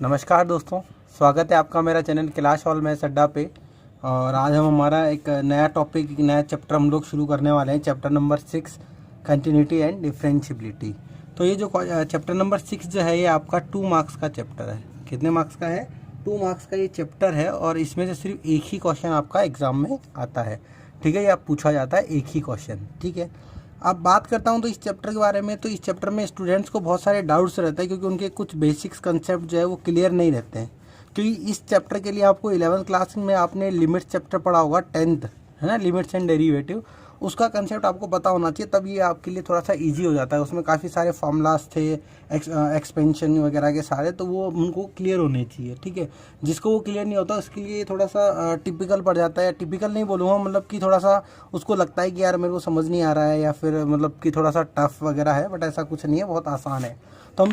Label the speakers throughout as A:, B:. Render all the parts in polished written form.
A: नमस्कार दोस्तों, स्वागत है आपका मेरा चैनल क्लास हॉल मैथ्स अड्डा पे। और आज हम हमारा एक नया टॉपिक, एक नया चैप्टर हम लोग शुरू करने वाले हैं। Chapter number 6, continuity and differentiability. तो ये जो चैप्टर नंबर 6 जो है, ये आपका 2 मार्क्स का चैप्टर है। कितने मार्क्स का है? 2 मार्क्स का ये चैप्टर है। और इसमें से सिर्फ एक ही क्वेश्चन आपका एग्जाम में आता है, ठीक है। ये आप पूछा जाता है एक ही क्वेश्चन, ठीक है। अब बात करता हूँ तो इस चैप्टर के बारे में। तो इस चैप्टर में स्टूडेंट्स को बहुत सारे डाउट्स रहते हैं, क्योंकि उनके कुछ बेसिक्स कंसेप्ट जो है वो क्लियर नहीं रहते हैं। क्योंकि इस चैप्टर के लिए आपको 11th क्लास में आपने लिमिट्स चैप्टर पढ़ा होगा, 10th है ना, लिमिट्स एंड डेरिवेटिव। उसका कंसेप्ट आपको पता होना चाहिए, तब ये आपके लिए थोड़ा सा इजी हो जाता है। उसमें काफ़ी सारे फार्मूलाज थे, एक्सपेंशन वगैरह के सारे, तो वो उनको क्लियर होने चाहिए, ठीक है। जिसको वो क्लियर नहीं होता उसके लिए थोड़ा सा टिपिकल पड़ जाता है। टिपिकल नहीं बोलूँगा, मतलब कि थोड़ा सा उसको लगता है कि यार मेरे को समझ नहीं आ रहा है, या फिर मतलब कि थोड़ा सा टफ वगैरह है। बट ऐसा कुछ नहीं है, बहुत आसान है। तो हम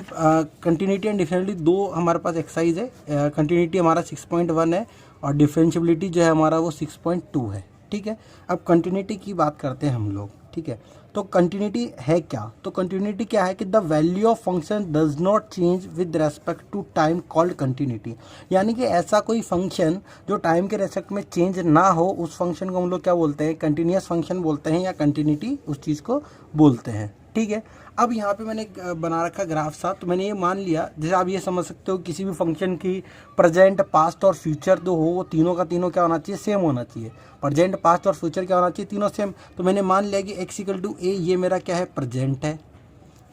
A: कंटिन्यूटी एंड डिफरेंशियबिलिटी 2 हमारे पास एक्सरसाइज है। कंटिन्यूटी हमारा 6.1 है और डिफरेंशियबिलिटी जो है हमारा वो 6.2 है, ठीक है। अब कंटिन्यूटी की बात करते हैं हम लोग, ठीक है। तो कंटिन्यूटी है क्या? तो कंटिन्यूटी क्या है कि the value of function does not change with respect to time called continuity. यानी कि ऐसा कोई फंक्शन जो टाइम के रेस्पेक्ट में चेंज ना हो, उस फंक्शन को हम लोग क्या बोलते हैं? कंटिन्यूस फंक्शन बोलते हैं, या कंटिन्यूटी उस चीज़ को बोलते हैं, ठीक है। अब यहाँ पे मैंने बना रखा ग्राफ सा, तो मैंने ये मान लिया, जैसे आप ये समझ सकते हो किसी भी फंक्शन की प्रेजेंट, पास्ट और फ्यूचर जो हो, वो तीनों का तीनों क्या होना चाहिए? सेम होना चाहिए। प्रेजेंट, पास्ट और फ्यूचर क्या होना चाहिए? तीनों सेम। तो मैंने मान लिया कि x = a, ये मेरा क्या है? प्रेजेंट है।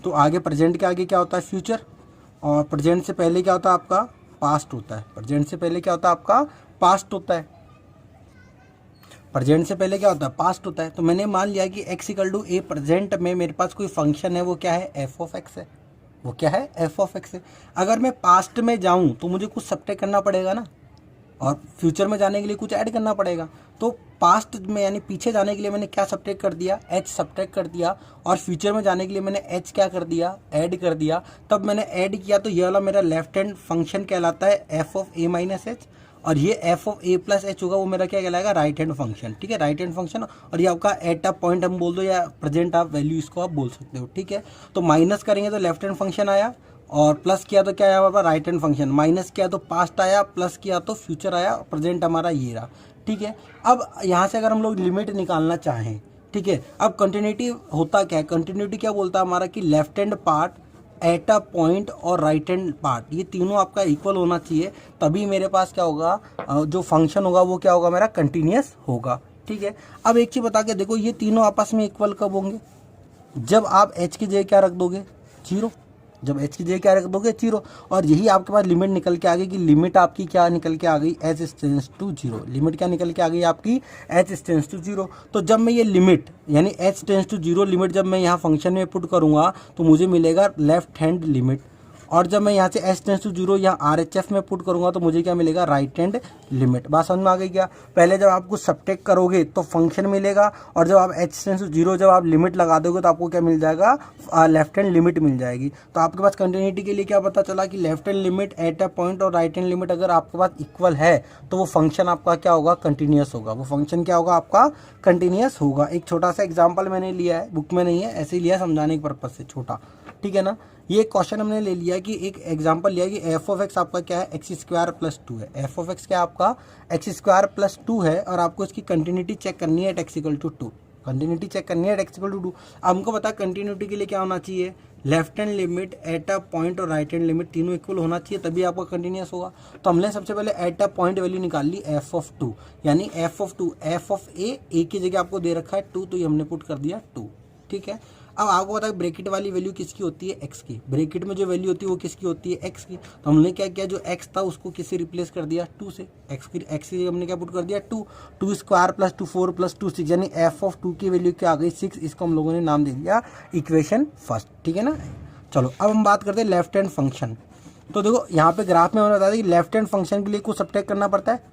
A: तो आगे प्रेजेंट के आगे क्या होता है? फ्यूचर। और प्रेजेंट से पहले क्या होता है आपका? पास्ट होता है। प्रेजेंट से पहले क्या होता है आपका? पास्ट होता है। प्रेजेंट से पहले क्या होता है? पास्ट होता है। तो मैंने मान लिया कि x = a, प्रेजेंट में मेरे पास कोई फंक्शन है, वो क्या है? f(x) है। वो क्या है? f(x) है। अगर मैं पास्ट में जाऊं तो मुझे कुछ सब्ट्रैक्ट करना पड़ेगा ना, और फ्यूचर में जाने के लिए कुछ ऐड करना पड़ेगा। तो पास्ट में यानी पीछे जाने के लिए मैंने क्या सब्ट्रैक्ट कर दिया? h सब्ट्रैक्ट कर दिया। और फ्यूचर में जाने के लिए मैंने h क्या कर दिया? ऐड कर दिया। तब मैंने ऐड किया, तो ये वाला मेरा लेफ्ट हैंड फंक्शन कहलाता है f(a - h), और ये f(a+h) होगा, वो मेरा क्या कहलाएगा? राइट हैंड फंक्शन, ठीक है, राइट हैंड फंक्शन। और ये आपका एट अ पॉइंट हम बोल दो, या प्रेजेंट आप वैल्यू इसको आप बोल सकते हो, ठीक है। तो माइनस करेंगे तो लेफ्ट हैंड फंक्शन आया, और प्लस किया तो क्या आया हमारा? Right hand function. माइनस किया तो पास्ट आया, प्लस किया तो फ्यूचर आया, प्रेजेंट हमारा ये रहा, ठीक है। अब यहाँ से अगर हम लोग लिमिट निकालना चाहें, ठीक है। अब कंटिन्यूटी होता क्या है? कंटिन्यूटी क्या बोलता है हमारा कि left hand part, eight a point और राइट हैंड पार्ट, ये तीनों आपका इक्वल होना चाहिए, तभी मेरे पास क्या होगा? जो फंक्शन होगा वो क्या होगा? मेरा कंटिन्यूस होगा, ठीक है। अब एक चीज़ बता के देखो, ये तीनों आपस में इक्वल कब होंगे? जब आप h की जगह क्या रख दोगे? 0। जब h की जगह क्या रख दोगे? 0। और यही आपके पास लिमिट निकल के आ गई, कि लिमिट आपकी क्या निकल के आ गई? h tends to 0। लिमिट क्या निकल के आ गई आपकी? h tends to 0। तो जब मैं ये लिमिट यानी h टेंड्स टू 0 लिमिट जब मैं यहाँ फंक्शन में पुट करूँगा, तो मुझे मिलेगा लेफ्ट हैंड लिमिट। और जब मैं यहाँ से h टेंड्स टू 0 यहाँ RHF में पुट करूँगा, तो मुझे क्या मिलेगा? Right hand limit. बात समझ में आ गई क्या? पहले जब आप कुछ सब्ट्रैक्ट करोगे तो फंक्शन मिलेगा, और जब आप h टेंड्स टू 0 जब आप लिमिट लगा दोगे तो आपको क्या मिल जाएगा? लेफ्ट हैंड लिमिट मिल जाएगी। तो आपके पास कंटिन्यूटी के लिए क्या पता चला कि left hand limit, eight a point और राइट हैंड लिमिट अगर आपके पास इक्वल है, तो वो फंक्शन आपका क्या होगा? कंटिन्यूस होगा। वो फंक्शन क्या होगा आपका? कंटिन्यूस होगा। एक छोटा सा एग्जाम्पल मैंने लिया है, बुक में नहीं है, ऐसे ही लिया समझाने के पर्पज से, छोटा, ठीक है ना। ये क्वेश्चन हमने ले लिया कि एक एग्जांपल लिया कि f(x) आपका क्या है? x² + 2 है। f(x) क्या आपका? x² + 2 है, और आपको इसकी कंटिन्यूटी चेक करनी है at x = 2। कंटिन्यूटी चेक करनी है at x = 2। हमको पता है कंटिन्यूटी के लिए क्या होना चाहिए? Left hand limit, eight a point और राइट हैंड लिमिट तीनों इक्वल होना चाहिए, तभी आपका कंटिन्यूस होगा। तो हमने सबसे पहले एट अ पॉइंट वैल्यू निकाल ली f(2), यानी f(2), f(a) की जगह आपको दे रखा है 2, तो ये हमने पुट कर दिया 2, ठीक है। अब आपको पता है ब्रैकेट वाली वैल्यू किसकी होती है? x की। ब्रैकेट में जो वैल्यू होती है वो किसकी होती है? x की। तो हमने क्या किया, जो x था उसको किससे रिप्लेस कर दिया? 2 से। x की हमने क्या पुट कर दिया? 2। 2² + 2 4 + 2 6, यानी f(2) की वैल्यू क्या आ गई? 6। इसको हम लोगों ने नाम दे दिया इक्वेशन फर्स्ट, ठीक है ना। चलो अब हम बात करते हैं लेफ्ट हैंड फंक्शन। तो देखो यहाँ पे ग्राफ में हमने बताया कि लेफ्ट हैंड फंक्शन के लिए कुछ सब्ट्रैक्ट करना पड़ता है।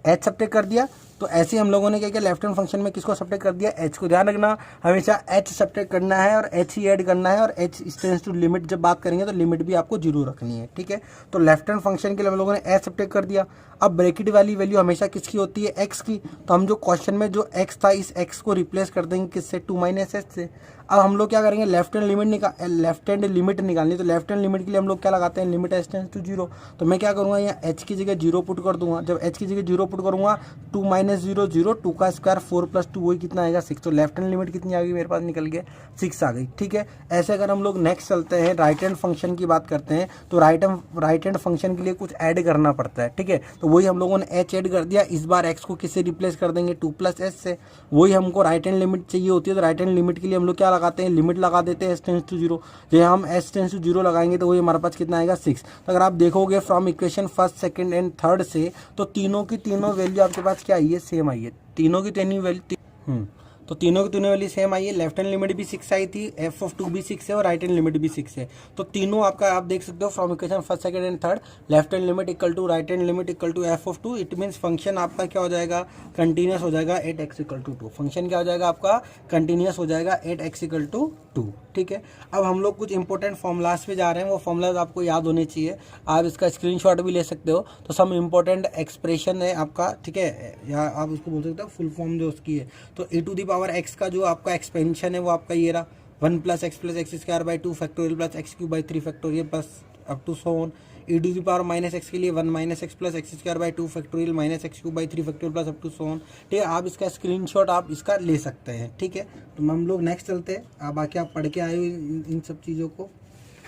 A: h सब्ट्रैक्ट कर दिया, तो ऐसे हम लोगों ने क्या किया, लेफ्ट हैंड फंक्शन में किसको सब्ट्रैक्ट कर दिया, एच को। ध्यान रखना हमेशा एच सब्ट्रैक्ट करना है और एच ही ऐड करना है, और एच टेंड्स टू लिमिट जब बात करेंगे तो लिमिट भी आपको जीरो रखनी है, ठीक है। तो लेफ्ट हैंड फंक्शन के लिए हम लोगों ने एच सब्ट्रैक्ट कर दिया। अब ब्रैकेट वाली वैल्यू हमेशा किसकी होती है, एक्स की। तो हम जो क्वेश्चन में जो एक्स था, इस एक्स को रिप्लेस कर देंगे किससे, 2 माइनस एच से। अब हम लोग क्या करेंगे, लेफ्ट हैंड लिमिट निकालनी। तो लेफ्ट हैंड लिमिट के लिए हम लोग क्या लगाते हैं, limit h tends to zero. तो मैं क्या करूँगा, यहाँ एच की जगह जीरो पुट कर दूंगा। जब एच की जगह जीरो पुट करूँगा, 2 माइनस जीरो जीरो, 2 का स्क्वायर 4 प्लस 2 वही कितना आएगा, 6। तो लेफ्ट हैंड लिमिट कितनी आ गई मेरे पास, निकल के 6 आ गई, ठीक है। ऐसे अगर हम लोग नेक्स्ट चलते हैं, राइट हैंड फंक्शन की बात करते हैं, तो राइट हैंड फंक्शन के लिए कुछ ऐड करना पड़ता है, ठीक है। तो वही हम लोगों ने एच ऐड कर दिया। इस बार एक्स को किससे रिप्लेस कर देंगे, 2 प्लस एच से। वही हमको राइट हैंड लिमिट चाहिए होती है, तो राइट हैंड लिमिट के लिए हम लोग क्या लगाते हैं, लिमिट लगा देते हैं एच टेंड्स टू जीरो। जब हम एच टेंड्स टू जीरो लगाएंगे तो वही हमारे पास कितना आएगा, 6। तो अगर आप देखोगे from equation first, second and third से, तो तीनों की तीनों वैल्यू आपके पास क्या आई है, सेम आई है। तीनों की तीनों वैल्यू तो तीनों की तीनों वैल्यू सेम आई है। लेफ्ट हैंड लिमिट भी 6 आई थी, एफ ऑफ 2 भी 6 है और राइट हैंड लिमिट भी 6 है। तो तीनों आपका आप देख सकते हो from equation first, second and third, left hand limit equal to right hand limit equal to f of 2। It means function आपका क्या हो जाएगा, कंटिन्यूस हो जाएगा एट एक्स इक्वल टू 2। फंक्शन क्या हो जाएगा आपका, कंटिन्यूस हो जाएगा एट एक्स इक्वल टू 2, ठीक है। अब हम लोग कुछ इंपॉर्टेंट फॉर्मूलाज पे जा रहे हैं, वो फॉर्मूलाज आपको याद होने चाहिए। आप इसका स्क्रीनशॉट भी ले सकते हो। तो सम इंपॉर्टेंट एक्सप्रेशन है आपका, ठीक है, या आप उसको बोल सकते हो फुल फॉर्म जो उसकी है। तो ए टू दी पावर एक्स का जो आपका एक्सपेंशन है वो आपका ये रहा, 1 plus x square by 2 factorial plus x cube by 3 factorial plus up to so on. e to the power minus x के लिए 1 minus x plus x square by 2 factorial minus x cube by 3 factorial plus up to so on, ठीक है। आप इसका screenshot आप इसका ले सकते हैं, ठीक है। तो हम लोग नेक्स्ट चलते हैं। आप बाकी आप पढ़ के आए हो इन सब चीज़ों को,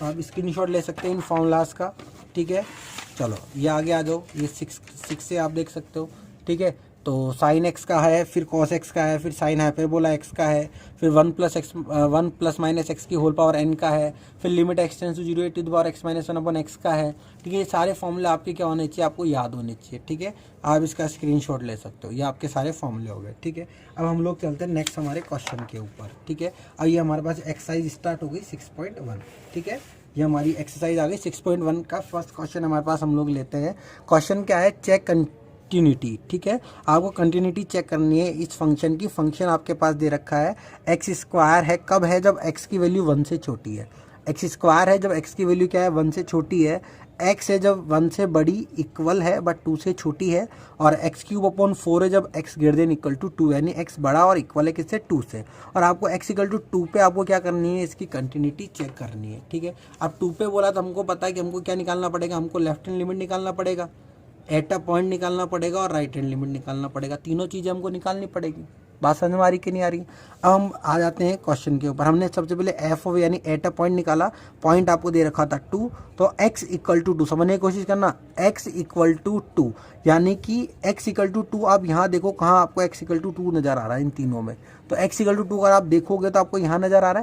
A: तो आप स्क्रीनशॉट ले सकते हैं इन फॉर्मूलाज का, ठीक है। चलो ये आगे आ जाओ, ये 6 से आप देख सकते हो, ठीक है। तो साइन एक्स का है, फिर कॉस एक्स का है, फिर साइन हाइपरबोला एक्स का है, फिर 1 प्लस माइनस एक्स की होल पावर एन का है, फिर limit x tends to 0 a to the power x minus 1 upon x का है, ठीक है। ये सारे फॉर्मूले आपके क्या होने चाहिए, आपको याद होने चाहिए, ठीक है। आप इसका स्क्रीनशॉट ले सकते हो, ये आपके सारे फॉर्मूले हो गए, ठीक है। अब हम लोग चलते हैं नेक्स्ट हमारे क्वेश्चन के ऊपर, ठीक है। अब ये हमारे पास एक्सरसाइज स्टार्ट हो गई 6.1, ठीक है। ये हमारी एक्सरसाइज आ गई 6.1 का फर्स्ट क्वेश्चन हमारे पास हम लोग लेते हैं। क्वेश्चन क्या है, चेक कंटिन्यूटी, ठीक है। आपको कंटिन्यूटी चेक करनी है इस फंक्शन की। फंक्शन आपके पास दे रखा है एक्स स्क्वायर है, कब है, जब एक्स की वैल्यू 1 से छोटी है। एक्स स्क्वायर है जब एक्स की वैल्यू क्या है, 1 से छोटी है। एक्स है जब 1 से बड़ी इक्वल है बट 2 से छोटी है। और एक्स क्यूब अपॉन 4 है जब x greater than equal to 2, यानी एक्स बड़ा और इक्वल है किससे, 2 से। और आपको एक्स इक्वल टू 2 पे आपको क्या करनी है, इसकी कंटिन्यूटी चेक करनी है, ठीक है। अब 2 पे बोला तो हमको पता है कि हमको क्या निकालना पड़ेगा, हमको लेफ्ट हैंड लिमिट निकालना पड़ेगा, एट अ पॉइंट निकालना पड़ेगा और राइट हैंड लिमिट निकालना पड़ेगा। तीनों चीज़ें हमको निकालनी पड़ेगी। बात समझ में आ रही कि नहीं आ रही। अब हम आ जाते हैं क्वेश्चन के ऊपर। हमने सबसे पहले एफ ऑफ यानी एट अ पॉइंट निकाला। पॉइंट आपको दे रखा था 2, तो x इक्वल टू 2 समझने की कोशिश करना, x इक्वल टू 2 यानी कि x इक्वल टू 2। आप यहाँ देखो कहाँ आपको x इक्वल टू 2 नज़र आ रहा है इन तीनों में। तो x इक्वल टू 2 अगर आप देखोगे तो आपको यहाँ नज़र आ रहा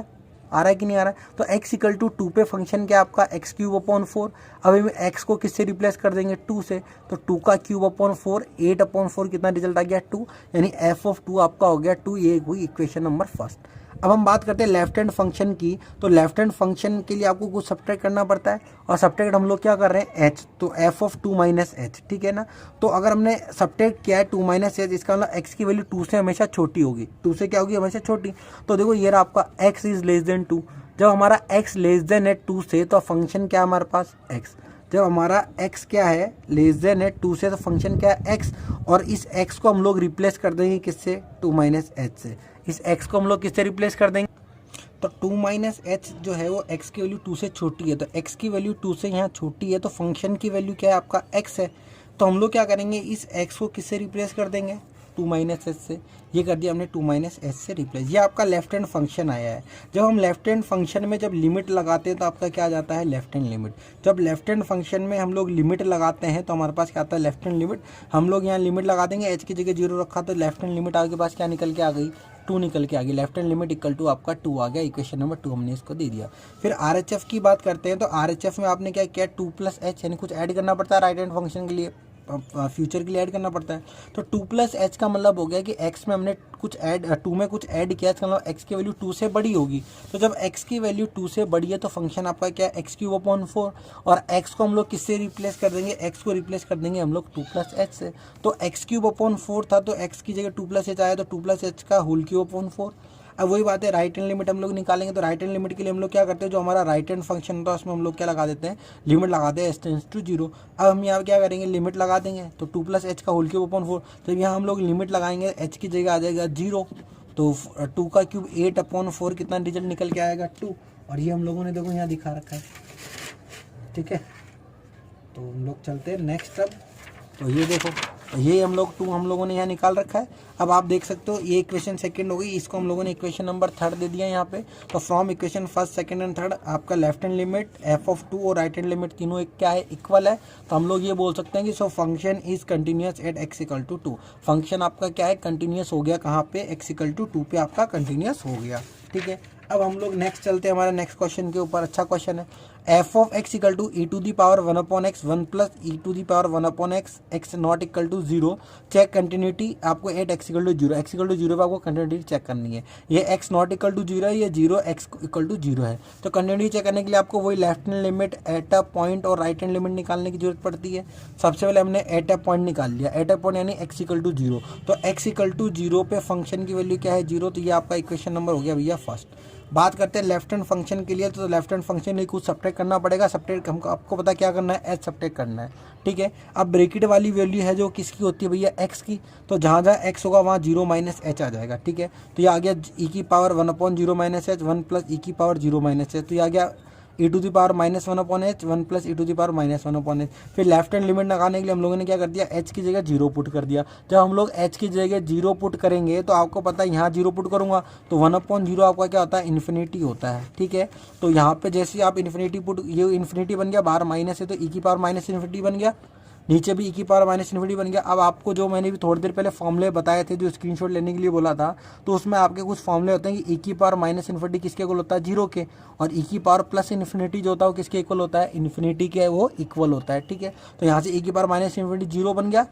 A: है कि नहीं आ रहा है। तो x इक्वल टू 2 पे फंक्शन क्या आपका एक्स क्यूब अपॉन 4। अब में x को किससे रिप्लेस कर देंगे, 2 से। तो 2 का क्यूब अपॉन 4, 8 अपॉन 4 कितना रिजल्ट आ गया, 2, यानी f ऑफ 2 आपका हो गया 2। ये हुई इक्वेशन नंबर फर्स्ट। अब हम बात करते हैं लेफ्ट हैंड फंक्शन की। तो लेफ्ट हैंड फंक्शन के लिए आपको कुछ सब्ट्रैक्ट करना पड़ता है, और सब्ट्रैक्ट हम लोग क्या कर रहे हैं, h। तो f ऑफ 2 माइनस एच, ठीक है ना। तो अगर हमने सब्ट्रैक्ट किया है 2 माइनस एच, इसका मतलब x की वैल्यू 2 से हमेशा छोटी होगी। 2 से क्या होगी, हमेशा छोटी। तो देखो ये रहा आपका x इज लेस देन 2। जब हमारा x लेस देन है 2 से, तो फंक्शन क्या है हमारे पास, x। जब हमारा x क्या है, लेस देन है 2 से, तो फंक्शन क्या है, x। और इस x को हम लोग रिप्लेस कर देंगे किससे, 2 माइनस एच से। इस x को हम लोग किससे रिप्लेस कर देंगे, तो 2 माइनस एच जो है वो x की वैल्यू 2 से छोटी है। तो x की वैल्यू 2 से यहाँ छोटी है, तो फंक्शन की वैल्यू क्या है आपका, x है। तो हम लोग क्या करेंगे, इस x को किससे रिप्लेस कर देंगे, 2 माइनस एच से। ये कर दिया हमने 2 माइनस एच से रिप्लेस। ये आपका लेफ्ट हैंड फंक्शन आया है। जब हम लेफ्ट हैंड फंक्शन में जब लिमिट लगाते हैं तो आपका क्या आ जाता है, लेफ्ट हैंड लिमिट। जब लेफ्ट हैंड फंक्शन में हम लोग लिमिट लगाते हैं तो हमारे पास क्या आता है, लेफ्ट हैंड लिमिट। हम लोग यहाँ लिमिट लगा देंगे, एच की जगह 0 रखा तो लेफ्ट हैंड लिमिट आपके पास क्या निकल के आ गई, 2 निकल के आ गई। Left hand limit equal to आपका 2 आ गया। इक्वेशन नंबर 2 हमने इसको दे दिया। फिर RHF की बात करते हैं। तो RHF में आपने क्या किया, 2 प्लस एच, यानी कुछ ऐड करना पड़ता है राइट हैंड फंक्शन के लिए। फ्यूचर के लिए ऐड करना पड़ता है। तो 2+h का मतलब हो गया कि x में हमने कुछ ऐड 2 में कुछ ऐड किया, इसका मतलब x की वैल्यू 2 से बड़ी होगी। तो जब x की वैल्यू 2 से बड़ी है तो फंक्शन आपका क्या है, x³ और x को हम लोग किससे रिप्लेस कर देंगे, x को रिप्लेस कर देंगे हम लोग 2+h से। तो x³ था तो x की जगह 2+h आया तो 2+h का होल³ अब वही बात है, राइट हैंड लिमिट हम लोग निकालेंगे। तो राइट हैंड लिमिट के लिए हम लोग क्या करते हैं, जो हमारा राइट हैंड फंक्शन होता है उसमें हम लोग क्या लगा देते हैं, लिमिट लगाते हैं s→0। अब हम यहाँ क्या करेंगे, लिमिट लगा देंगे। तो 2+h का होल³4, तो यहाँ हम लोग लिमिट लगाएंगे, h की जगह आ जाएगा 0। तो 2³ 8/4 कितना रिजल्ट निकल के आएगा 2। और ये हम लोगों ने देखो यहाँ दिखा रखा है, ठीक है। तो हम लोग चलते हैं नेक्स्ट। अब तो ये देखो, ये हम लोगों ने यहाँ निकाल रखा है। अब आप देख सकते हो ये इक्वेशन सेकंड हो गई, इसको हम लोगों ने इक्वेशन नंबर 3 दे दिया यहाँ पे। तो from equation first, second and third आपका लेफ्ट हैंड लिमिट f(2) और राइट हैंड लिमिट तीनों एक क्या है, इक्वल है। तो हम लोग ये बोल सकते हैं कि so function is continuous at x=2। Function आपका क्या है, कंटिन्यूस हो गया कहाँ पे, x=2 पे आपका कंटिन्यूस हो गया, ठीक है। अब हम लोग नेक्स्ट चलते हैं हमारे नेक्स्ट क्वेश्चन के ऊपर। अच्छा क्वेश्चन है, f(x) = e⁻1/x 1 + e⁻1/x x not equal to 0। Check continuity आपको एट x=0, x=0 पे आपको कंटिन्यूटी चेक करनी है। ये x नॉट इक्वल टू 0 है, ये 0 x=0 है। तो कंटिन्यूटी चेक करने के लिए आपको वही left hand limit at a point और राइट हैंड लिमिट निकालने की जरूरत पड़ती है। सबसे पहले हमने एट अ पॉइंट निकाल लिया, एट अ पॉइंट यानी x=0। तो x=0 पे फंक्शन की वैल्यू क्या है, 0। तो ये आपका इक्वेशन नंबर हो गया भैया फर्स्ट। बात करते हैं लेफ्ट हैंड फंक्शन के लिए। तो लेफ्ट हैंड फंक्शन में कुछ सब्ट्रैक्ट करना पड़ेगा। सब्ट्रैक्ट हमको आपको पता क्या करना है, h सब्ट्रैक्ट करना है, ठीक है। अब ब्रैकेट वाली वैल्यू है जो किसकी होती है भैया, x की। तो जहाँ जहाँ x होगा वहाँ 0 - h आ जाएगा, ठीक है। तो ये आ गया e⁻1/0 - h 1 + e⁻0 - h। तो ये आ गया e⁻−1/h 1 + e⁻−1/h। फिर लेफ्ट हैंड लिमिट लगाने के लिए हम लोगों ने क्या कर दिया, h की जगह 0 पुट कर दिया। जब हम लोग h की जगह 0 पुट करेंगे तो आपको पता है यहाँ 0 पुट करूँगा तो 1/0 आपका क्या होता है, इन्फिनिटी होता है, ठीक है। तो यहाँ पे जैसे आप इन्फिनिटी पुट, ये इन्फिनिटी बन गया, बाहर माइनस है तो e⁻−∞ बन गया, नीचे भी e⁻−∞ बन गया। अब आपको जो मैंने भी थोड़ी देर पहले फॉर्मूले बताए थे, जो स्क्रीनशॉट लेने के लिए बोला था, तो उसमें आपके कुछ फॉर्मूले होते हैं कि e⁻−∞ किसके इक्वल होता है, 0 के, और e⁻+∞ जो होता है वो किसके इक्वल होता है, इन्फिनिटी के वो इक्वल होता है, ठीक है। तो यहाँ से e⁻−∞ 0 बन गया,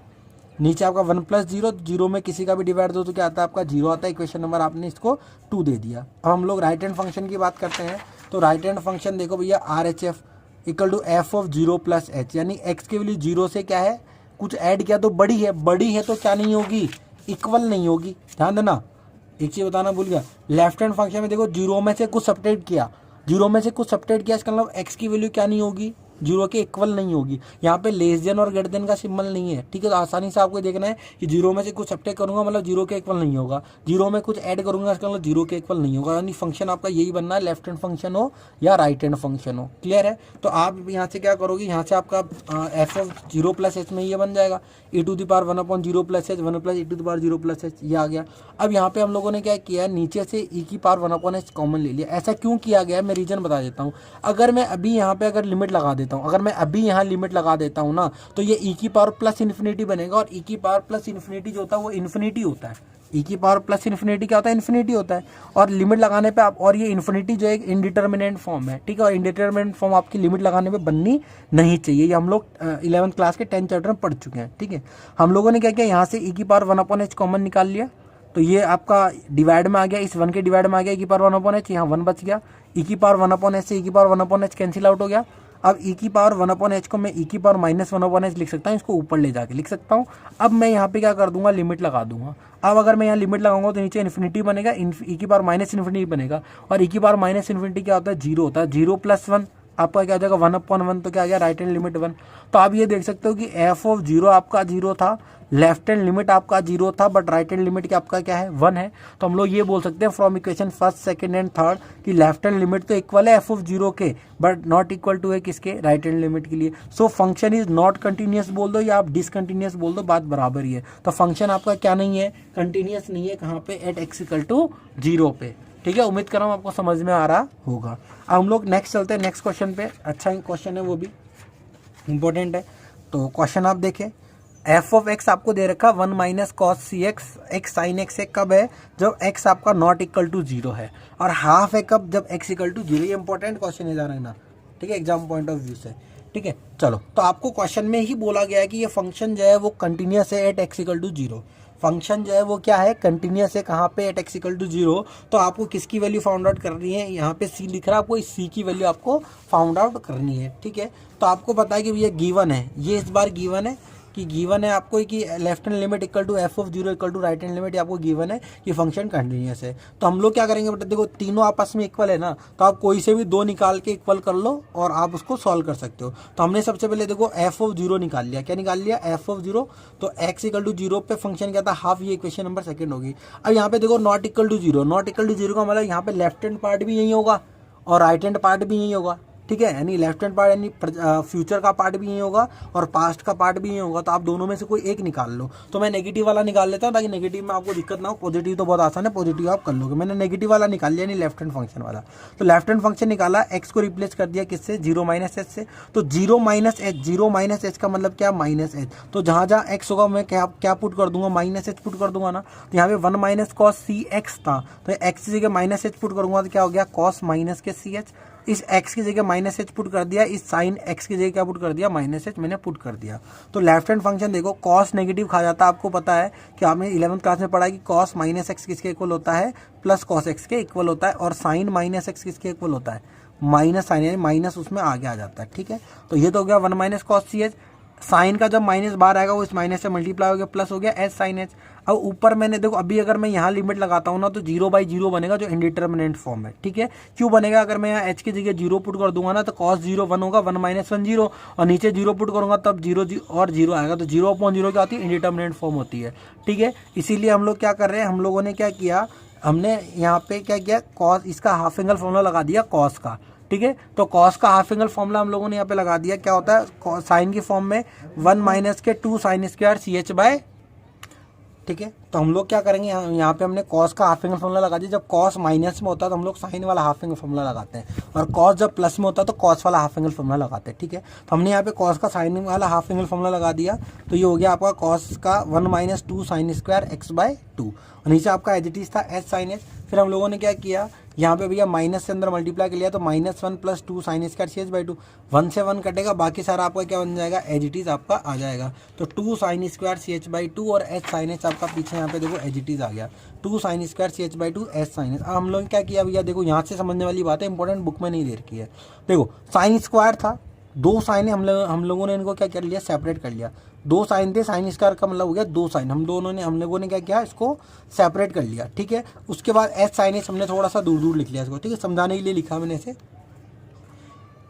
A: नीचे आपका 1 + 0, 0 में किसी का भी डिवाइड दो तो क्या आता है आपका 0 आता है। इक्वेशन नंबर आपने इसको 2 दे दिया। अब हम लोग राइट हैंड फंक्शन की बात करते हैं। तो राइट हैंड फंक्शन देखो भैया, RHF = f(0 + h), यानी x की वैल्यू 0 से क्या है, कुछ ऐड किया तो बड़ी है तो क्या नहीं होगी, इक्वल नहीं होगी। ध्यान देना, एक चीज बताना भूल गया, लेफ्ट हैंड फंक्शन में देखो 0 में से कुछ सब्ट्रैक्ट किया, इसका मतलब x की वैल्यू क्या नहीं होगी, 0 के इक्वल नहीं होगी। यहाँ पे लेस देन और ग्रेटर देन का सिंबल नहीं है, ठीक है। तो आसानी से आपको देखना है कि 0 में से कुछ सब्ट्रैक्ट करूंगा मतलब 0 के इक्वल नहीं होगा, 0 में कुछ ऐड करूंगा इसका मतलब 0 के इक्वल नहीं होगा। यानी फंक्शन आपका यही बनना है, लेफ्ट हैंड फंक्शन हो या राइट हैंड फंक्शन हो, क्लियर है। तो आप यहाँ से क्या करोगे, यहाँ से आपका f(0 + h) में ये बन जाएगा e⁻1/0 + h 1 + e⁻0 + h, ये आ गया। अब यहाँ पे हम लोगों ने क्या किया, नीचे से e⁻1/h कॉमन ले लिया। ऐसा क्यों किया गया है, मैं रीजन बता देता हूँ। अगर मैं अभी यहाँ पे अगर लिमिट लगा देता हूँ, अगर मैं अभी यहाँ लिमिट लगा देता हूँ ना, तो ये e⁻+∞ बनेगा, और e⁻+∞ जो होता है वो इन्फिनिटी होता है। e⁻+∞ क्या होता है, इन्फिनिटी होता है। और लिमिट लगाने पे आप, और ये इन्फिनिटी जो एक इनडिटर्मिनेंट फॉर्म है, ठीक है। और इनडिटर्मिनेंट फॉर्म आपकी लिमिट लगाने पे बननी नहीं चाहिए। ये हम लोग 11th क्लास के 10th चैप्टर में पढ़ चुके हैं, ठीक है। हम लोगों ने क्या किया, यहाँ से e⁻1/h कॉमन निकाल लिया, तो ये आपका डिवाइड में आ गया, इस 1 के डिवाइड में आ गया e⁻1/h, यहाँ 1 बच गया। e⁻1/h से e⁻1/h कैंसिल आउट हो गया। अब e⁻1/h को मैं e⁻−1/h लिख सकता हूँ, इसको ऊपर ले जाके लिख सकता हूँ। अब मैं यहाँ पे क्या कर दूंगा, लिमिट लगा दूंगा। अब अगर मैं यहाँ लिमिट लगाऊंगा तो नीचे इन्फिनिटी बनेगा, e⁻−∞ बनेगा, और e⁻−∞ क्या होता है, 0 होता है। 0 + 1 आपका क्या हो जाएगा, 1/1, तो क्या आ गया, राइट हैंड लिमिट 1। तो आप ये देख सकते हो कि f(0) आपका 0 था, लेफ्ट हैंड लिमिट आपका 0 था, बट राइट हैंड लिमिट आपका क्या है, 1 है। तो हम लोग ये बोल सकते हैं from equation first, second and third कि लेफ्ट हैंड लिमिट तो इक्वल है f(0) के, बट नॉट इक्वल टू है किसके, राइट हैंड लिमिट के लिए। So function is not continuous बोल दो या आप डिसकंटिन्यूस बोल दो, बात बराबर ही है। तो फंक्शन आपका क्या नहीं है, कंटिन्यूस नहीं है, कहाँ पे, एट x=0 पे, ठीक है। उम्मीद कर रहा हूँ आपको समझ में आ रहा होगा। अब हम लोग नेक्स्ट चलते हैं नेक्स्ट क्वेश्चन पे। अच्छा क्वेश्चन है, वो भी इंपॉर्टेंट है। तो क्वेश्चन आप देखें, f(x) आपको दे रखा 1 - cos cx x sin x है, कब है, जब x आपका नॉट इक्वल टू 0 है, और हाफ है कब, जब x = 0। ये इंपॉर्टेंट क्वेश्चन है, जा रहा है ना, ठीक है, एग्जाम पॉइंट ऑफ व्यू से। ठीक है, चलो, तो आपको क्वेश्चन में ही बोला गया है कि ये फंक्शन जो है वो कंटिन्यूस है at x equal to zero. Function जो है वो क्या है, कंटिन्यूस है, कहाँ पे, at x equal to zero. तो आपको किसकी वैल्यू फाउंड आउट करनी है, यहाँ पे सी लिख रहा है, आपको इस सी की वैल्यू आपको फाउंड आउट करनी है। ठीक है, तो आपको पता है कि भैया गिवन है, ये इस बार गिवन है कि गिवन है आपको कि left hand limit equal to f of zero equal to right hand limit, आपको गिवन है कि फंक्शन कंटिन्यूस है। तो हम लोग क्या करेंगे बेटा, देखो तीनों आपस में इक्वल है ना, तो आप कोई से भी दो निकाल के इक्वल कर लो और आप उसको सॉल्व कर सकते हो। तो हमने सबसे पहले देखो एफ ऑफ जीरो निकाल लिया। क्या निकाल लिया, एफ ऑफ जीरो। तो एक्स इक्वल टू जीरो पे फंक्शन क्या था, हाफ, ये इक्वेशन नंबर सेकंड होगी। अब यहाँ पे देखो not equal to zero, not equal to zero का मतलब यहाँ पे लेफ्ट हैंड पार्ट भी यही होगा और राइट हैंड पार्ट भी यही होगा। ठीक है, यानी लेफ्ट हैंड पार्ट यानी फ्यूचर का पार्ट भी यही होगा और पास्ट का पार्ट भी यही होगा। तो आप दोनों में से कोई एक निकाल लो। तो मैं नेगेटिव वाला निकाल लेता हूँ ताकि नेगेटिव में आपको दिक्कत ना हो। पॉजिटिव तो बहुत आसान है, पॉजिटिव आप कर लोगे। मैंने नेगेटिव वाला निकाल लिया, यानी लेफ्ट हैंड फंक्शन वाला। तो लेफ्ट हैंड फंक्शन निकाला, एक्स को रिप्लेस कर दिया किससे, जीरो माइनस एच से। तो zero minus H, zero minus H का मतलब क्या, माइनस एच। तो जहाँ जहाँ एक्स होगा मैं क्या पुट कर दूंगा, माइनस एच पुट कर दूंगा ना। तो यहाँ पे वन माइनस कॉस सी एक्स था, तो एक्स की जगह माइनस एच पुट करूंगा तो क्या हो गया, कॉस माइनस के सी एच। इस x की जगह माइनस एच पुट कर दिया, इस साइन x की जगह क्या पुट कर दिया, माइनस एच मैंने पुट कर दिया। तो लेफ्ट हैंड फंक्शन देखो, कॉस नेगेटिव खा जाता है। आपको पता है कि आपने 11th क्लास में पढ़ा कि कॉस माइनस एक्स किसके इक्वल होता है, प्लस कॉस एक्स के इक्वल होता है। और साइन माइनस एक्स किसके इक्वल होता है, माइनस साइन, यानी माइनस उसमें आगे आ जाता है। ठीक है, तो ये तो हो गया one minus cos c h. Sine का जब माइनस बाहर आएगा वो इस माइनस से मल्टीप्लाई हो गया, प्लस हो गया एच साइन एच। अब ऊपर मैंने देखो, अभी अगर मैं यहाँ लिमिट लगाता हूँ ना तो 0/0 बनेगा, जो इंडिटरमिनेंट फॉर्म है। ठीक है, क्यों बनेगा, अगर मैं यहाँ एच की जगह जीरो पुट कर दूंगा ना तो कॉस जीरो वन होगा, वन माइनस वन जीरो, और नीचे जीरो पुट करूंगा तब जीरो और जीरो आएगा। तो 0/0 क्या होती है, इंडिटरमिनेंट फॉर्म होती है। ठीक है, इसीलिए हम लोग क्या कर रहे हैं, हम लोगों ने क्या किया, हमने यहाँ पे क्या किया, कॉस, इसका हाफ एंगल फॉर्मूला लगा दिया कॉस का। ठीक है, तो कॉस का हाफ एंगल फॉर्मूला हम लोगों ने यहाँ पे लगा दिया। क्या होता है, साइन की फॉर्म में वन माइनस के two sine square c h by. ठीक है, तो हम लोग क्या करेंगे, यहाँ पे हमने कॉस का हाफ एंगल फॉर्मूला लगा दिया। जब कॉस माइनस में होता है तो हम लोग साइन वाला हाफ एंगल फॉर्मूला लगाते हैं, और कॉस जब प्लस में होता है तो कॉस वाला हाफ एंगल फॉर्मूला लगाते हैं। ठीक है, तो हमने यहाँ पे कॉस का साइन वाला हाफ एंगल फॉर्मूला लगा दिया। तो ये हो गया आपका कॉस का one minus two sine square x by two, और नीचे आपका एज इट इज था एच साइन एच। फिर हम लोगों ने क्या किया, यहाँ पे भैया माइनस से अंदर मल्टीप्लाई कर लिया, तो minus one plus two sine square c h by two, one से वन कटेगा, बाकी सारा आपका क्या बन जाएगा, एज इट इज आपका आ जाएगा। तो two sine square c h by two और एच साइन एच आपका पीछे यहाँ पे देखो एज इट इज आ गया, two sine square c h by two h sine h. अब हम लोग क्या किया भैया, देखो यहाँ से समझने वाली बात है, इंपॉर्टेंट बुक में नहीं दे रखी है। देखो साइन स्क्वायर था, दो साइन है, हम लोगों ने इनको क्या कर लिया, सेपरेट कर लिया। दो साइन थे, साइन स्क्वायर का मतलब हो गया दो साइन, हम लोगों ने क्या किया, इसको सेपरेट कर लिया। ठीक है, उसके बाद एच साइन एच हमने थोड़ा सा दूर दूर लिख लिया इसको। ठीक है, समझाने के लिए लिखा मैंने इसे।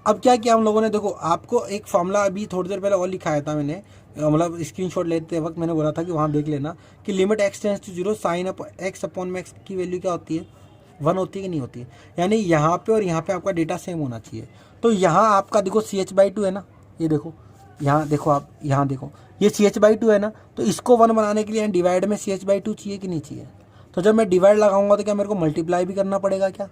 A: अब क्या किया हम लोगों ने, देखो आपको एक फॉर्मूला अभी थोड़ी देर पहले और लिखाया था मैंने, मतलब स्क्रीनशॉट लेते वक्त मैंने बोला था कि वहाँ देख लेना कि limit x tends to zero sine x upon में एक्स की वैल्यू क्या होती है, वन होती है कि नहीं होती है। यानी यहाँ पे और यहाँ पे आपका डेटा सेम होना चाहिए। तो यहाँ आपका देखो सी एच बाई टू है ना, ये देखो यहाँ देखो, आप यहाँ देखो ये सी एच बाई टू है ना, तो इसको वन बनाने के लिए डिवाइड में सी एच बाई टू चाहिए कि नहीं चाहिए। तो जब मैं डिवाइड लगाऊंगा तो क्या मेरे को मल्टीप्लाई भी करना पड़ेगा क्या,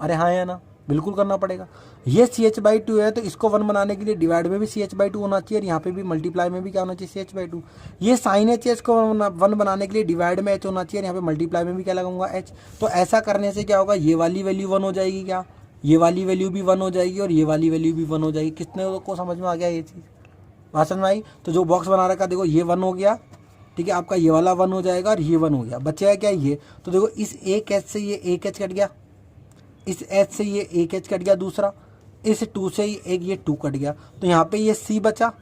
A: अरे हाँ या ना, बिल्कुल करना पड़ेगा। ये सी एच बाई टू है तो इसको वन बनाने के लिए डिवाइड में भी सी एच बाई टू होना चाहिए, और यहाँ पे भी मल्टीप्लाई में भी क्या होना चाहिए, सी एच बाई टू। ये साइन एच है, इसको वन बनाने के लिए डिवाइड में एच होना चाहिए, यहाँ पे मल्टीप्लाई में भी क्या लगाऊंगा, एच। तो ऐसा करने से क्या होगा, ये वाली वैल्यू वन हो जाएगी, क्या ये वाली वैल्यू भी वन हो जाएगी और ये वाली वैल्यू भी वन हो जाएगी। कितने को समझ में आ गया ये चीज़, बात समझ में आई। तो जो बॉक्स बना रखा देखो ये वन हो गया, ठीक है, आपका ये वाला वन हो जाएगा और ये वन हो गया, बचेगा क्या ये। तो देखो इस एक एच से ये एक एच कट गया, इस एच से ये एक एच कट गया, दूसरा इस टू से एक ये टू कट गया, तो यहाँ पे ये सी बचा।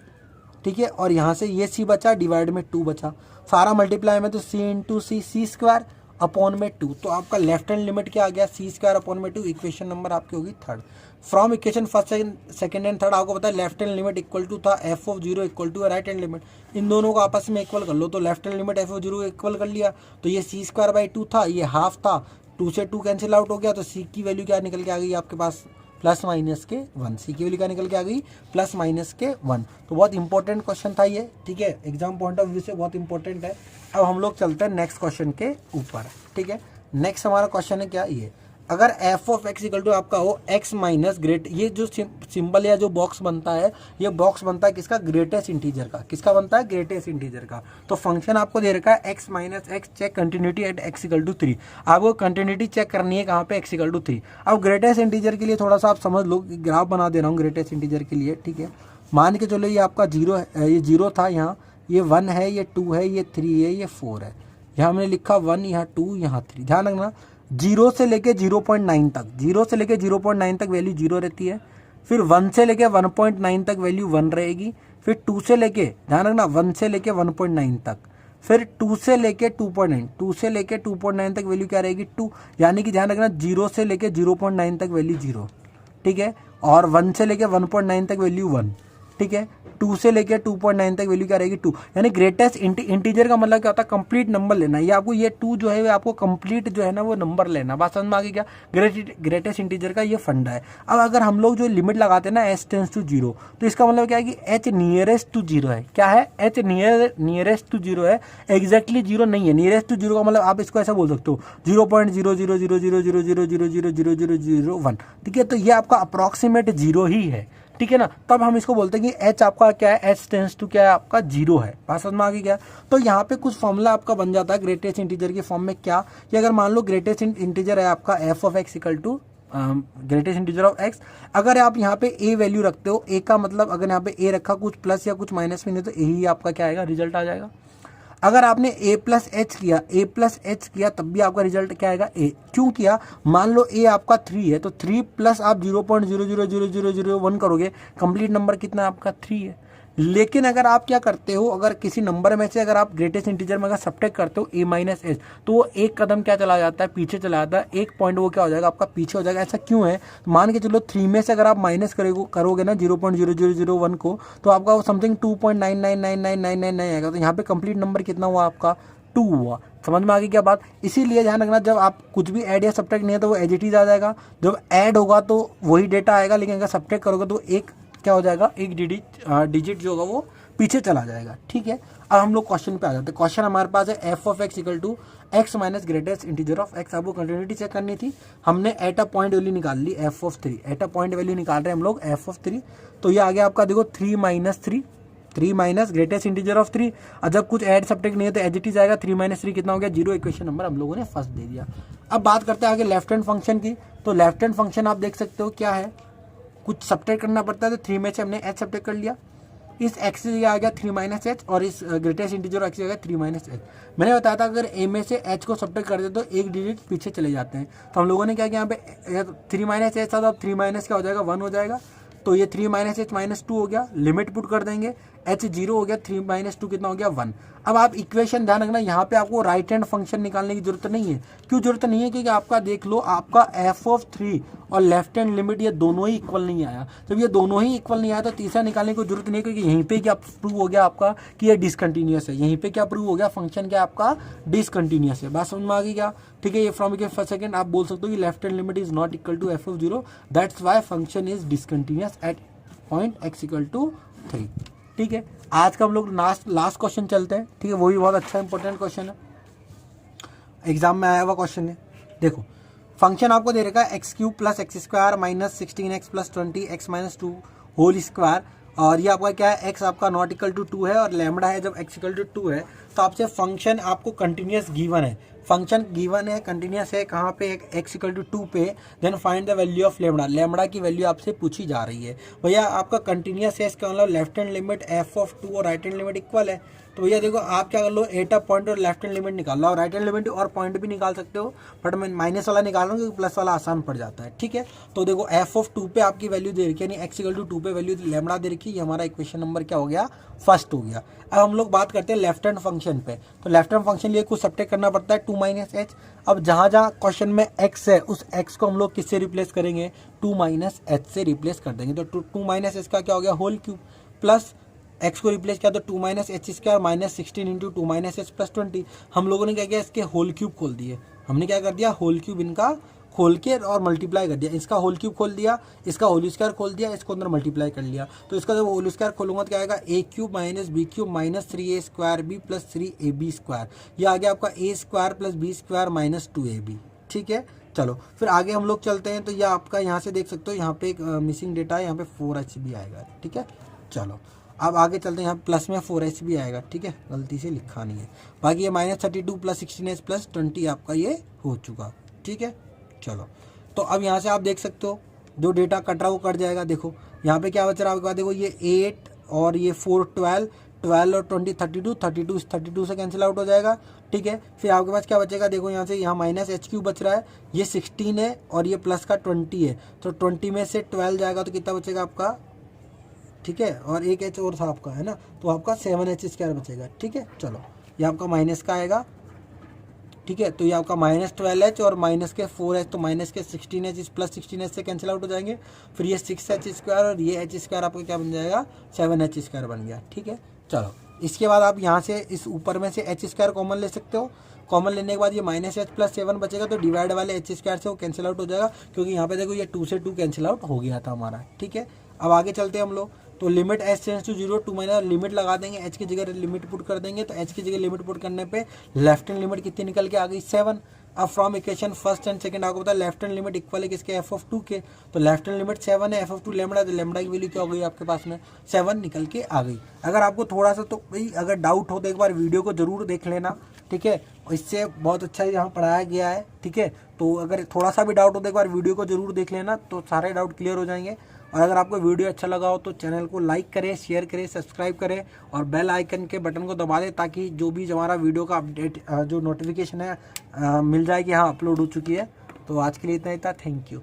A: ठीक है, और यहाँ से ये सी बचा, डिवाइड में टू बचा, सारा मल्टीप्लाई में तो c into c, c square upon में टू। तो आपका लेफ्ट हैंड लिमिट क्या आ गया, सी स्क्वायर अपॉन में टू। इक्वेशन नंबर आपकी होगी third. From equation first second and third आपको पता है left hand limit equal to था f of zero equal to right hand limit, इन दोनों को आपस में इक्वल कर लो। तो left hand limit f of zero equal कर लिया, तो ये सी स्क्वायर बाई टू था, ये हाफ था, टू से टू कैंसिल आउट हो गया, तो सी की वैल्यू क्या निकल के आ गई आपके पास, प्लस माइनस के वन। सी की वैल्यू क्या निकल के आ गई, प्लस माइनस के वन। तो बहुत इंपॉर्टेंट क्वेश्चन था ये, ठीक है, एग्जाम पॉइंट ऑफ व्यू से बहुत इंपॉर्टेंट है। अब हम लोग चलते हैं नेक्स्ट क्वेश्चन के ऊपर। ठीक है, नेक्स्ट हमारा क्वेश्चन है क्या, ये अगर f of x equal to आपका हो एक्स माइनस ग्रेट, ये जो सिंबल या जो बॉक्स बनता है, ये बॉक्स बनता है किसका, ग्रेटेस्ट इंटीजर का। किसका बनता है, ग्रेटेस्ट इंटीजर का। तो फंक्शन आपको दे रखा है x minus x, check continuity at x equal to 3। आपको कंटिन्यूटी चेक करनी है कहाँ पे, एक्स इक्वल टू 3। अब ग्रेटेस्ट इंटीजर के लिए थोड़ा सा आप समझ लो, ग्राफ बना दे रहा हूँ ग्रेटेस्ट इंटीजर के लिए, ठीक है। मान के चलो ये आपका 0 है, ये 0 था यहाँ, ये 1 है, ये 2 है, ये 3 है, ये 4 है। यहाँ हमने लिखा 1, यहाँ 2, यहाँ 3। ध्यान रखना 0 से लेके 0.9 तक, 0 से लेके 0.9 तक वैल्यू 0 रहती है। फिर 1 से लेके 1.9 तक वैल्यू 1 रहेगी। फिर 2 से लेके, ध्यान रखना 1 से लेके 1.9 तक, फिर 2 से लेके 2.9, 2 से लेके 2.9 तक वैल्यू क्या रहेगी, 2। यानी कि ध्यान रखना 0 से लेके 0.9 तक वैल्यू 0, ठीक है। और 1 से लेके 1.9 तक वैल्यू 1, ठीक है। 2 से लेके 2.9 तक वैल्यू क्या रहेगी, 2। यानी ग्रेटेस्ट इंटीजर का मतलब क्या होता है, कंप्लीट नंबर लेना। ये आपको ये 2 जो है वो आपको कंप्लीट जो है ना वो नंबर लेना। बात समझ में आ गई क्या, ग्रेटेस्ट इंटीजर का ये फंडा है। अब अगर हम लोग जो लिमिट लगाते हैं ना h टेंड्स टू 0, तो इसका मतलब क्या है कि h नियरेस्ट टू 0 है। क्या है, h नियरेस्ट टू 0 है, एग्जैक्टली 0 नहीं है। नियरेस्ट टू 0 का मतलब आप इसको ऐसा बोल सकते हो 0.0000000000001, ठीक है। तो ये आपका अप्रॉक्सीमेट 0 ही है, ठीक है ना। तब हम इसको बोलते हैं कि h आपका क्या है, h टेंड्स टू क्या है आपका 0 है। बात समझ में आ गई क्या। तो यहाँ पे कुछ फॉर्मूला आपका बन जाता है ग्रेटेस्ट इंटीजर के फॉर्म में। क्या कि अगर मान लो ग्रेटेस्ट इंटीजर है आपका f of x equal to greatest integer of x, अगर आप यहाँ पे a वैल्यू रखते हो, a का मतलब अगर यहाँ पे a रखा, कुछ प्लस या कुछ माइनस में नहीं, तो यही आपका क्या आएगा, रिजल्ट आ जाएगा। अगर आपने a प्लस एच किया तब भी आपका रिजल्ट क्या आएगा, a। क्यों किया, मान लो a आपका 3 है, तो 3 प्लस आप 0.0000001 करोगे, कंप्लीट नंबर कितना आपका 3 है। लेकिन अगर आप क्या करते हो, अगर किसी नंबर में से अगर आप ग्रेटेस्ट इंटीजर में अगर सब्ट्रैक्ट करते हो a माइनस एच, तो वो एक कदम क्या चला जाता है, पीछे चला जाता है, एक पॉइंट वो क्या हो जाएगा आपका पीछे हो जाएगा। ऐसा क्यों है, मान के चलो 3 में से अगर आप माइनस करोगे ना 0.0001 को, तो आपका वो समथिंग 2.999999 आएगा। तो यहाँ पे कंप्लीट नंबर कितना हुआ आपका, 2 हुआ। समझ में आ गई क्या बात। इसीलिए ध्यान रखना, जब आप कुछ भी ऐड या सब्ट्रैक्ट नहीं है तो वो एज इट इज आ जाएगा। जब ऐड होगा तो वही डेटा आएगा, लेकिन अगर सब्ट्रैक्ट करोगे तो एक क्या हो जाएगा, एक डिजिट जो होगा वो पीछे चला जाएगा, ठीक है। अब हम लोग क्वेश्चन पे आ जाते हैं। क्वेश्चन हमारे पास है f of x equal to x minus greatest integer of x. आपको कंटिन्यूटी चेक करनी थी, हमने एट अ पॉइंट वैल्यू निकाल ली f of 3। At a point value निकाल रहे हैं हम लोग एफ ऑफ 3। तो ये आ गया आपका देखो 3 माइनस ग्रेटेस्ट इंटीजर ऑफ 3। और जब कुछ ऐड सब्ट्रैक्ट नहीं है तो एज इट इज आएगा। 3 माइनस 3 कितना हो गया, 0। इक्वेशन नंबर हम लोगों ने फर्स्ट दे दिया। अब बात करते हैं आगे लेफ्ट हैंड फंक्शन की। तो लेफ्ट हैंड फंक्शन आप देख सकते हो क्या है, कुछ सब्ट्रैक्ट करना पड़ता है। तो 3 में से हमने h सब्ट्रैक्ट कर लिया, इस x से आ गया 3 माइनस एच, और इस ग्रेटेस्ट इंटीजर x से आ गया 3 माइनस एच। मैंने बताया था अगर a में से h को सब्ट्रैक्ट कर दे तो एक डिजिट पीछे चले जाते हैं। तो हम लोगों ने क्या किया, यहाँ पे 3 माइनस एच था, तो अब 3 माइनस क्या हो जाएगा, 1 हो जाएगा। तो ये 3 माइनस एच माइनस 2 हो गया, लिमिट पुट कर देंगे, h 0 हो गया, 3 माइनस 2 कितना हो गया, 1। अब आप इक्वेशन ध्यान रखना, यहाँ पे आपको राइट हैंड फंक्शन निकालने की जरूरत नहीं है। क्यों जरूरत नहीं है, क्योंकि आपका देख लो आपका एफ ऑफ 3 और लेफ्ट हैंड लिमिट ये दोनों ही इक्वल नहीं आया। जब ये दोनों ही इक्वल नहीं आया तो तीसरा निकालने की जरूरत नहीं है, क्योंकि यहीं पे क्या प्रूव हो गया आपका कि ये डिसकंटिन्यूअस है। यहीं पे क्या प्रूव हो गया, फंक्शन क्या आपका डिसकंटिन्यूअस है। बात समझ में आ गई क्या, ठीक है। ये फ्रॉम के फर्स्ट सेकंड आप बोल सकते हो कि left hand limit is not equal to f of 0, that's why function is discontinuous at point x equal to 3, ठीक है। आज का हम लोग लास्ट क्वेश्चन चलते हैं, ठीक है। वो भी बहुत अच्छा इंपॉर्टेंट क्वेश्चन है, एग्जाम में आया हुआ क्वेश्चन है। देखो फंक्शन आपको दे रखा है x cube plus x square minus 16x plus 20x minus 2 whole square. और ये आपका क्या है, x आपका नॉट इक्वल टू 2 है और लैम्बडा है जब x इक्वल टू 2 है। तो आपसे फंक्शन आपको कंटिन्यूअस गिवन है, फंक्शन गिवन है, कंटिन्यूअस है, कहाँ पे, x इक्वल टू 2 पे। Then find the value of lambda, lambda की वैल्यू आपसे पूछी जा रही है। भैया आपका कंटिन्यूअस है, इसका मतलब left hand limit f of 2 और राइट हैंड लिमिट इक्वल है। तो भैया देखो आप क्या कर लो, एट अ पॉइंट और लेफ्ट हैंड लिमिट निकाल लो, और राइट हैंड लिमिट और पॉइंट भी निकाल सकते हो, बट मैं माइनस वाला निकाल रहा हूँ क्योंकि प्लस वाला आसान पड़ जाता है, ठीक है। तो देखो एफ ऑफ 2 पे आपकी वैल्यू दे रखी है, यानी एक्स इक्वल टू 2 पे वैल्यू लैम्बडा दे रखी है। हमारा इक्वेशन नंबर क्या हो गया, फर्स्ट हो गया। अब हम लोग बात करते हैं लेफ्ट हैंड फंक्शन पे। तो लेफ्ट हैंड फंक्शन लिए कुछ सब्ट्रैक्ट करना पड़ता है, 2 माइनस एच। अब जहाँ जहाँ क्वेश्चन में x है उस x को हम लोग किससे रिप्लेस करेंगे, 2 माइनस एच से रिप्लेस कर देंगे। तो 2 माइनस एच का क्या हो गया, होल क्यूब, प्लस x को रिप्लेस किया तो 2 minus H square minus 16 into 2 minus H plus 20। हम लोगों ने क्या किया, इसके होल क्यूब खोल दिए। हमने क्या कर दिया, होल क्यूब इनका खोल के और मल्टीप्लाई कर दिया। इसका होल क्यूब खोल दिया, इसका होल स्क्वायर खोल दिया, इसको अंदर मल्टीप्लाई कर लिया। तो इसका जब होल स्क्वायर खोलूंगा तो क्या आएगा, a cube minus b cube minus 3a square b plus 3ab square. ये आ गया आपका a square plus b square minus 2ab, ठीक है। चलो फिर आगे हम लोग चलते हैं। तो ये आपका यहाँ से देख सकते हो, यहाँ पे एक मिसिंग डेटा है, यहाँ पे 4H भी आएगा, ठीक है। चलो अब आगे चलते हैं, यहाँ प्लस में 4H भी आएगा, ठीक है, गलती से लिखा नहीं है। बाकी ये -32 + 16H + 20 आपका ये हो चुका, ठीक है। चलो तो अब यहाँ से आप देख सकते हो जो डेटा कट रहा है वो कट जाएगा। देखो यहाँ पे क्या बच रहा है आपके पास, देखो ये 8 और ये 4 12 12 और 20 32 32 32 से कैंसिल आउट हो जाएगा, ठीक है। फिर आपके पास क्या बचेगा, देखो यहाँ से यहाँ -HQ बच रहा है, ये 16 है और ये प्लस का 20 है, तो 20 में से 12 जाएगा तो कितना बचेगा आपका, ठीक है। और एक H और था आपका, है ना, तो आपका 7H² बचेगा, ठीक है। चलो ये आपका माइनस का आएगा, ठीक है। तो ये आपका -12H और माइनस के 4H, तो माइनस के 16H प्लस 16H से कैंसिल आउट हो जाएंगे। फिर ये 6H² और ये H² आपका क्या बन जाएगा, 7H² बन गया, ठीक है। चलो इसके बाद आप यहाँ से इस ऊपर में से H² कॉमन ले सकते हो। कॉमन लेने के बाद ये -H + 7 बचेगा, तो डिवाइड वाले H² से वो कैंसिल आउट हो जाएगा, क्योंकि यहाँ पे देखो ये 2 से 2 कैंसिल आउट हो गया था हमारा, ठीक है। अब आगे चलते हैं हम लोग। तो limit H tends to 0 2 minus limit लगा देंगे, H की जगह लिमिट पुट कर देंगे। तो H की जगह लिमिट पुट करने पे लेफ्ट हैंड लिमिट कितनी निकल के आ गई, 7। अब from equation first and second आपको पता है लेफ्ट हैंड लिमिट इक्वल है किसके, f(2) के। तो लेफ्ट हैंड लिमिट 7 है, f(2) लैम्बडा, तो लैम्बडा की वैल्यू क्या हो गई आपके पास में, 7 निकल के आ गई। अगर आपको थोड़ा सा तो भाई अगर डाउट हो तो एक बार वीडियो को जरूर देख लेना, ठीक है। इससे बहुत अच्छा यहाँ पढ़ाया गया है, ठीक है। तो अगर थोड़ा सा भी डाउट हो तो एक बार वीडियो को जरूर देख लेना, तो सारे डाउट क्लियर हो जाएंगे। और अगर आपको वीडियो अच्छा लगा हो तो चैनल को लाइक करें, शेयर करें, सब्सक्राइब करें और बेल आइकन के बटन को दबा दें, ताकि जो भी हमारा वीडियो का अपडेट जो नोटिफिकेशन है मिल जाए कि हाँ अपलोड हो चुकी है। तो आज के लिए इतना ही था, थैंक यू।